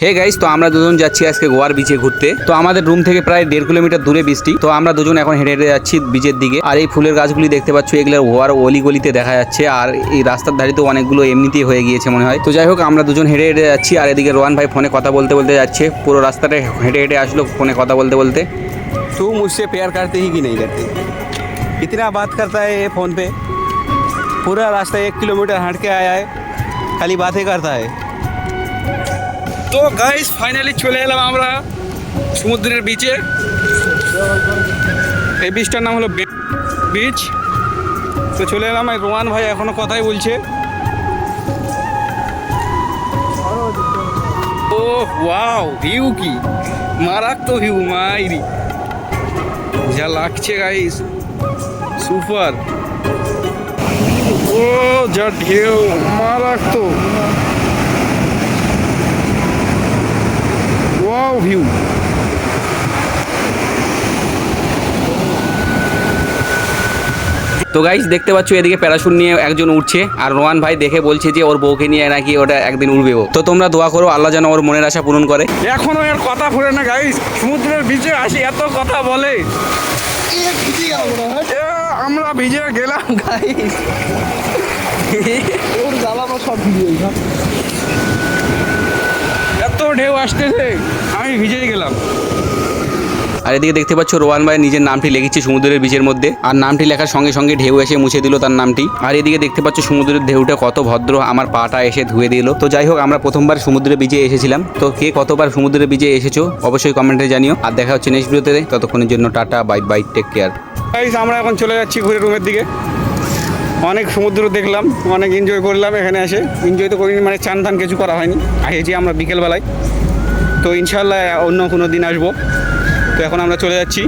Hey guys, তো আমরা দুজন যাচ্ছি আজকে গোয়ার বিচে ঘুরতে। তো আমাদের রুম থেকে প্রায় 1.5 কিলোমিটার দূরে বীচটি। তো আমরা দুজন এখন হেঁটে হেঁটে যাচ্ছি বিচের দিকে। আর এই ফুলের গাছগুলি দেখতে পাচ্ছ, এগুলো গোয়ার অলিগলিতে দেখা যাচ্ছে। আর এই রাস্তার ধারে তো অনেকগুলো এমনিতেই হয়ে গিয়েছে মনে হয়। তো যাই হোক, আমরা দুজন হেঁটে হেঁটে যাচ্ছি। আর এদিকে রোহান ভাই ফোনে কথা বলতে বলতে যাচ্ছে। পুরো রাস্তাটা হেঁটে হেঁটে আসলো ফোনে কথা বলতে বলতে। तू मुझसे प्यार करते ही कि नहीं करते? इतना बात करता है ये फ़ोन पे, पूरा रास्ता 1 किलोमीटर हट के आया है, खाली बातें करता है। তো গাইস, ফাইনালি চলে এলাম আমরা সমুদ্রের বিচে। এই বিচটার নাম হলো বিচ। তো চলে এলাম। রোহান ভাই এখনো কথাই বলছে। ও ওয়াও, ভিউ কি মারাত্মক ভিউ, মাইরি যা লাগছে গাইস, সুপার। ও যা ঢেউ, মারাত্মক, ওয়াও ভিউ। তো গাইস দেখতে পাচ্ছ, এদিকে প্যারাশুট নিয়ে একজন উঠছে। আর রোহান ভাই দেখে বলছে যে ওর বউকে নিয়ে নাকি ওটা একদিন উঠবেও। তো তোমরা দোয়া করো আল্লাহ যেন ওর মনের আশা পূরণ করে। এখনো এর কথা ফুরে না গাইস, সমুদ্রের বিচে আসি এত কথা বলে। আমরা ভিজে গেলাম গাইস, ওর জ্বালানো সব ভিডিও এত ঢেউ আসতেছে, আমি ভিজে গেলাম। আর এদিকে দেখতে পাচ্ছ রোহান ভাই নিজের নামটি লিখেছে সমুদ্রের বিচের মধ্যে। আর নামটি লেখার সঙ্গে সঙ্গে ঢেউ এসে মুছে দিল তার নামটি। আর এদিকে দেখতে পাচ্ছ সমুদ্রের ঢেউটা কত ভদ্র, আমার পাটা এসে ধুয়ে দিল। তো যাই হোক, আমরা প্রথমবার সমুদ্রের বিচে এসেছিলাম। তো কে কতবার সমুদ্রের বিচে এসেছো অবশ্যই কমেন্টে জানিও। আর দেখা হচ্ছে নেক্সট ভিডিওতে। ততক্ষণের জন্য tata, bye bye, take care. আমরা এখন চলে যাচ্ছি ঘুরে রুমের দিকে। অনেক সমুদ্র দেখলাম, অনেক এনজয় করলাম এখানে এসে। এনজয় তো করিনি, মানে চান টান কিছু করা হয়নি। এসেছি আমরা বিকেলবেলায়। তো ইনশাল্লাহ অন্য কোনো দিন আসবো। তো এখন আমরা চলে যাচ্ছি।